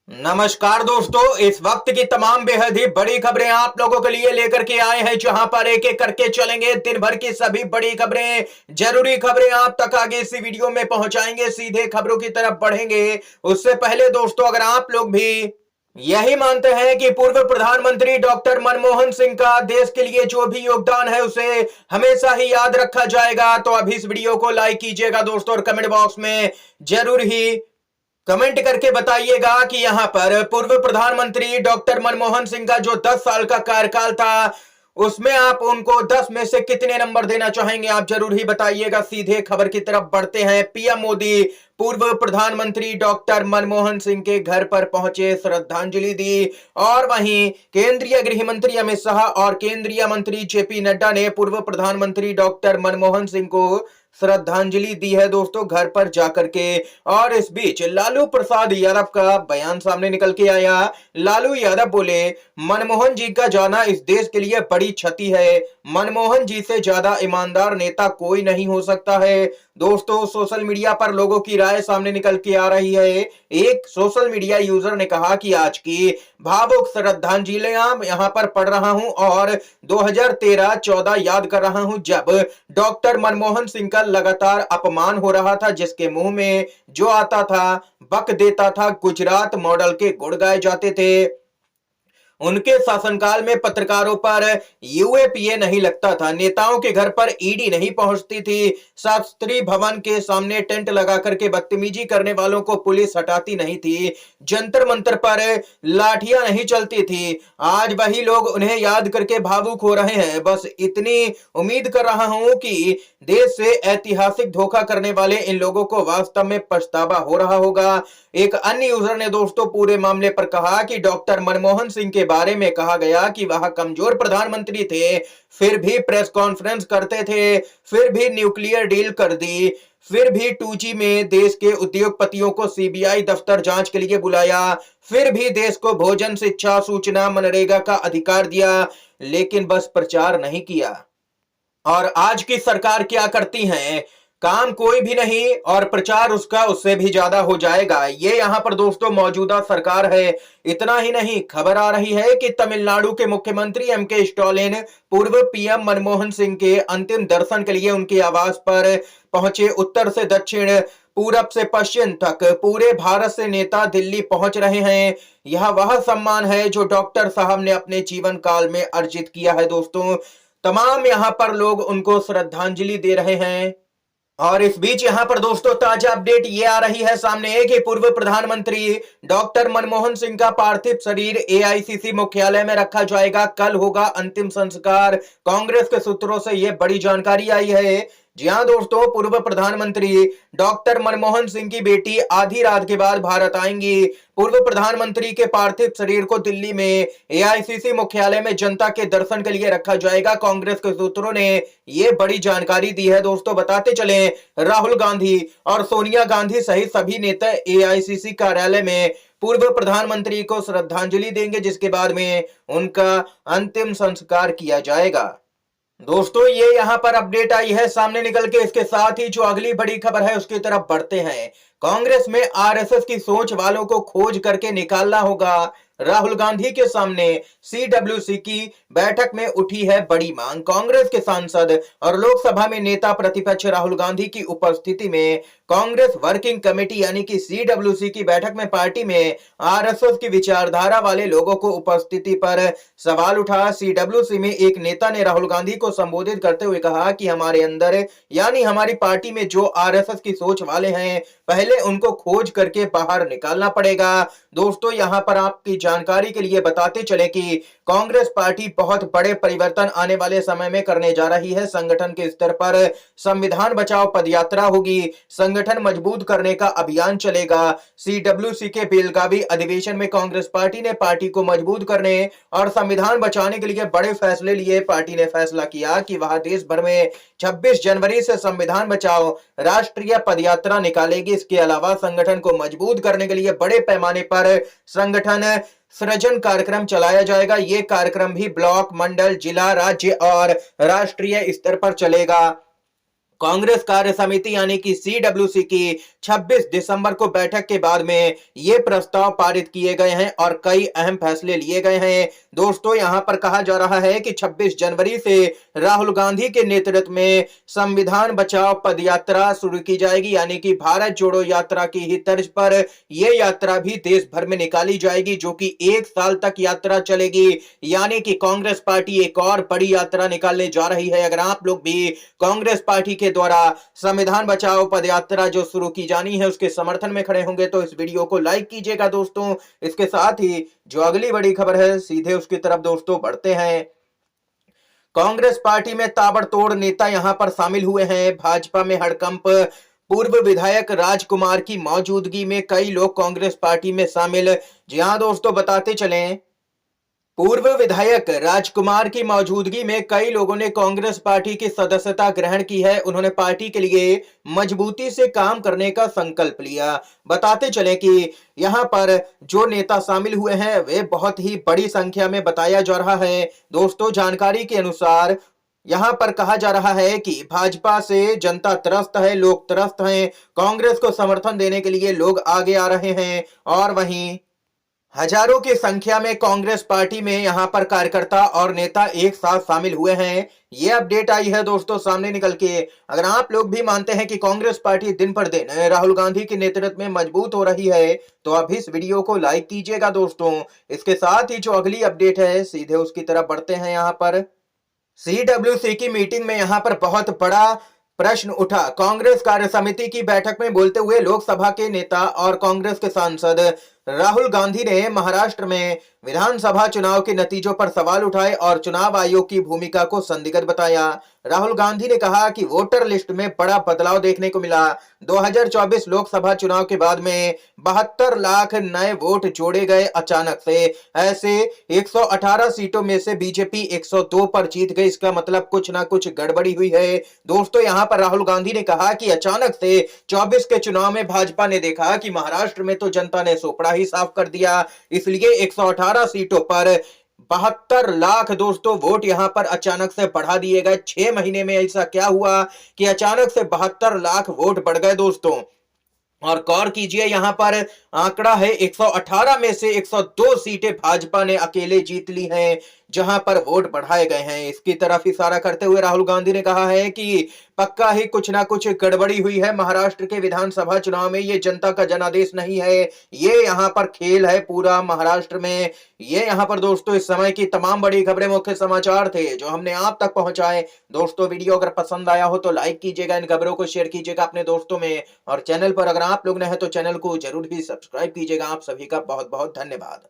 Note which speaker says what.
Speaker 1: नमस्कार दोस्तों, इस वक्त की तमाम बेहद ही बड़ी खबरें आप लोगों के लिए लेकर के आए हैं, जहां पर एक एक करके चलेंगे दिन भर की सभी बड़ी खबरें, जरूरी खबरें आप तक आगे इसी वीडियो में पहुंचाएंगे। सीधे खबरों की तरफ बढ़ेंगे उससे पहले दोस्तों, अगर आप लोग भी यही मानते हैं कि पूर्व प्रधानमंत्री डॉक्टर मनमोहन सिंह का देश के लिए जो भी योगदान है उसे हमेशा ही याद रखा जाएगा, तो अभी इस वीडियो को लाइक कीजिएगा दोस्तों, और कमेंट बॉक्स में जरूर ही कमेंट करके बताइएगा कि यहां पर पूर्व प्रधानमंत्री डॉक्टर मनमोहन सिंह का जो 10 साल का कार्यकाल था उसमें आप उनको 10 में से कितने नंबर देना चाहेंगे, आप जरूर ही बताइएगा। सीधे खबर की तरफ बढ़ते हैं। पीएम मोदी पूर्व प्रधानमंत्री डॉक्टर मनमोहन सिंह के घर पर पहुंचे, श्रद्धांजलि दी। और वहीं केंद्रीय गृह मंत्री अमित शाह और केंद्रीय मंत्री जेपी नड्डा ने पूर्व प्रधानमंत्री डॉक्टर मनमोहन सिंह को श्रद्धांजलि दी है दोस्तों, घर पर जाकर के। और इस बीच लालू प्रसाद यादव का बयान सामने निकल के आया। लालू यादव बोले, मनमोहन जी का जाना इस देश के लिए बड़ी क्षति है। मनमोहन जी से ज्यादा ईमानदार नेता कोई नहीं हो सकता है। दोस्तों, सोशल मीडिया पर लोगों की राय सामने निकल के आ रही है। एक सोशल मीडिया यूजर ने कहा कि आज की भावुक श्रद्धांजलियां यहां पर पढ़ रहा हूं और 2013-14 याद कर रहा हूं, जब डॉक्टर मनमोहन सिंह का लगातार अपमान हो रहा था, जिसके मुंह में जो आता था बक देता था। गुजरात मॉडल के गुण गाए जाते थे। उनके शासनकाल में पत्रकारों पर यूएपीए नहीं लगता था, नेताओं के घर पर ईडी नहीं पहुंचती थी, शास्त्री भवन के सामने टेंट लगा करके बदतमीजी करने वालों को पुलिस हटाती नहीं थी, जंतर मंतर पर लाठियां नहीं चलती थी। आज वही लोग उन्हें याद करके भावुक हो रहे हैं। बस इतनी उम्मीद कर रहा हूं कि देश से ऐतिहासिक धोखा करने वाले इन लोगों को वास्तव में पछतावा हो रहा होगा। एक अन्य यूजर ने दोस्तों पूरे मामले पर कहा कि डॉक्टर मनमोहन सिंह के बारे में कहा गया कि वह कमजोर प्रधानमंत्री थे, फिर भी प्रेस कॉन्फ्रेंस करते थे, फिर भी न्यूक्लियर डील कर दी, फिर भी 2G में देश के उद्योगपतियों को सीबीआई दफ्तर जांच के लिए बुलाया, फिर भी देश को भोजन, शिक्षा, सूचना, मनरेगा का अधिकार दिया, लेकिन बस प्रचार नहीं किया। और आज की सरकार क्या करती है, काम कोई भी नहीं और प्रचार उसका उससे भी ज्यादा हो जाएगा। ये यहां पर दोस्तों मौजूदा सरकार है। इतना ही नहीं, खबर आ रही है कि तमिलनाडु के मुख्यमंत्री एमके स्टालिन पूर्व पीएम मनमोहन सिंह के अंतिम दर्शन के लिए उनके आवास पर पहुंचे। उत्तर से दक्षिण, पूरब से पश्चिम तक पूरे भारत से नेता दिल्ली पहुंच रहे हैं। यह वह सम्मान है जो डॉक्टर साहब ने अपने जीवन काल में अर्जित किया है दोस्तों। तमाम यहां पर लोग उनको श्रद्धांजलि दे रहे हैं। और इस बीच यहां पर दोस्तों ताजा अपडेट ये आ रही है सामने कि पूर्व प्रधानमंत्री डॉक्टर मनमोहन सिंह का पार्थिव शरीर एआईसीसी मुख्यालय में रखा जाएगा। कल होगा अंतिम संस्कार। कांग्रेस के सूत्रों से यह बड़ी जानकारी आई है। जी हां दोस्तों, पूर्व प्रधानमंत्री डॉक्टर मनमोहन सिंह की बेटी आधी रात के बाद भारत आएंगी। पूर्व प्रधानमंत्री के पार्थिव शरीर को दिल्ली में एआईसीसी मुख्यालय में जनता के दर्शन के लिए रखा जाएगा। कांग्रेस के सूत्रों ने यह बड़ी जानकारी दी है दोस्तों। बताते चले, राहुल गांधी और सोनिया गांधी सहित सभी नेता एआईसीसी कार्यालय में पूर्व प्रधानमंत्री को श्रद्धांजलि देंगे, जिसके बाद में उनका अंतिम संस्कार किया जाएगा। दोस्तों, ये यहां पर अपडेट आई है सामने निकल के। इसके साथ ही जो अगली बड़ी खबर है उसकी तरफ बढ़ते हैं। कांग्रेस में आरएसएस की सोच वालों को खोज करके निकालना होगा। राहुल गांधी के सामने सीडब्ल्यूसी की बैठक में उठी है बड़ी मांग। कांग्रेस के सांसद और लोकसभा में नेता प्रतिपक्ष राहुल गांधी की उपस्थिति में कांग्रेस वर्किंग कमेटी यानी कि सीडब्ल्यूसी की बैठक में पार्टी में आरएसएस की विचारधारा वाले लोगों को उपस्थिति पर सवाल उठा। सीडब्ल्यूसी में एक नेता ने राहुल गांधी को संबोधित करते हुए कहा कि हमारे अंदर यानी हमारी पार्टी में जो आरएसएस की सोच वाले हैं, पहले उनको खोज करके बाहर निकालना पड़ेगा। दोस्तों, यहां पर आपकी जानकारी के लिए बताते चले कि कांग्रेस पार्टी बहुत बड़े परिवर्तन आने वाले समय में करने जा रही है। संगठन के स्तर पर संविधान बचाओ पदयात्रा होगी, संगठन मजबूत करने का अभियान चलेगा। सीडब्ल्यूसी के बेलगावी अधिवेशन में कांग्रेस पार्टी ने पार्टी को मजबूत करने और संविधान बचाने के लिए बड़े फैसले लिए। पार्टी ने फैसला किया कि वह देश भर में 26 जनवरी से संविधान बचाओ राष्ट्रीय पदयात्रा निकालेगी। इसके अलावा संगठन को मजबूत करने के लिए बड़े पैमाने पर संगठन सृजन कार्यक्रम चलाया जाएगा। यह कार्यक्रम भी ब्लॉक, मंडल, जिला, राज्य और राष्ट्रीय स्तर पर चलेगा। कांग्रेस कार्य समिति यानी कि सीडब्ल्यूसी की 26 दिसंबर को बैठक के बाद में ये प्रस्ताव पारित किए गए हैं और कई अहम फैसले लिए गए हैं। दोस्तों यहां पर कहा जा रहा है कि 26 जनवरी से राहुल गांधी के नेतृत्व में संविधान बचाओ पदयात्रा शुरू की जाएगी, यानी कि भारत जोड़ो यात्रा की ही तर्ज पर यह यात्रा भी देश भर में निकाली जाएगी, जो कि 1 साल तक यात्रा चलेगी। यानी कि कांग्रेस पार्टी एक और बड़ी यात्रा निकालने जा रही है। अगर आप लोग भी कांग्रेस पार्टी के द्वारा संविधान बचाओ पदयात्रा जो शुरू की जानी है उसके समर्थन में खड़े होंगे तो इस वीडियो को लाइक कीजिएगा दोस्तों। इसके साथ ही जो अगली बड़ी खबर है सीधे उसकी तरफ दोस्तों बढ़ते हैं। कांग्रेस पार्टी में ताबड़तोड़ नेता यहां पर शामिल हुए हैं। भाजपा में हड़कंप, पूर्व विधायक राजकुमार की मौजूदगी में कई लोग कांग्रेस पार्टी में शामिल। जी हां दोस्तों, बताते चलें पूर्व विधायक राजकुमार की मौजूदगी में कई लोगों ने कांग्रेस पार्टी की सदस्यता ग्रहण की है। उन्होंने पार्टी के लिए मजबूती से काम करने का संकल्प लिया। बताते चले कि यहां पर जो नेता शामिल हुए हैं वे बहुत ही बड़ी संख्या में बताया जा रहा है। दोस्तों जानकारी के अनुसार यहां पर कहा जा रहा है कि भाजपा से जनता त्रस्त है, लोग त्रस्त हैं। कांग्रेस को समर्थन देने के लिए लोग आगे आ रहे हैं और वहीं हजारों की संख्या में कांग्रेस पार्टी में यहां पर कार्यकर्ता और नेता एक साथ शामिल हुए हैं। ये अपडेट आई है दोस्तों सामने निकल के। अगर आप लोग भी मानते हैं कि कांग्रेस पार्टी दिन पर दिन राहुल गांधी के नेतृत्व में मजबूत हो रही है तो अब इस वीडियो को लाइक कीजिएगा दोस्तों। इसके साथ ही जो अगली अपडेट है सीधे उसकी तरफ बढ़ते हैं। यहाँ पर सीडब्ल्यूसी की मीटिंग में यहां पर बहुत बड़ा प्रश्न उठा। कांग्रेस कार्य समिति की बैठक में बोलते हुए लोकसभा के नेता और कांग्रेस के सांसद राहुल गांधी ने महाराष्ट्र में विधानसभा चुनाव के नतीजों पर सवाल उठाए और चुनाव आयोग की भूमिका को संदिग्ध बताया। राहुल गांधी ने कहा कि वोटर लिस्ट में बड़ा बदलाव देखने को मिला। 2024 लोकसभा चुनाव के बाद में 72 लाख नए वोट जोड़े गए अचानक से। ऐसे 118 सीटों में से बीजेपी 102 पर जीत गई। इसका मतलब कुछ ना कुछ गड़बड़ी हुई है। दोस्तों यहां पर राहुल गांधी ने कहा कि अचानक से 24 के चुनाव में भाजपा ने देखा कि महाराष्ट्र में तो जनता ने सोपड़ा ही साफ कर दिया, इसलिए 118 सीटों पर 72 लाख दोस्तों वोट यहां पर अचानक से बढ़ा दिए गए। 6 महीने में ऐसा क्या हुआ कि अचानक से 72 लाख वोट बढ़ गए दोस्तों। और गौर कीजिए यहां पर आंकड़ा है 118 में से 102 सीटें भाजपा ने अकेले जीत ली हैं, जहां पर वोट बढ़ाए गए हैं। इसकी तरफ इशारा करते हुए राहुल गांधी ने कहा है कि पक्का ही कुछ ना कुछ गड़बड़ी हुई है महाराष्ट्र के विधानसभा चुनाव में। ये जनता का जनादेश नहीं है, ये यहाँ पर खेल है पूरा महाराष्ट्र में। ये यहाँ पर दोस्तों इस समय की तमाम बड़ी खबरें, मुख्य समाचार थे जो हमने आप तक पहुंचाए। दोस्तों वीडियो अगर पसंद आया हो तो लाइक कीजिएगा, इन खबरों को शेयर कीजिएगा अपने दोस्तों में, और चैनल पर अगर आप लोग नए हैं तो चैनल को जरूर ही सब्सक्राइब कीजिएगा। आप सभी का बहुत बहुत धन्यवाद।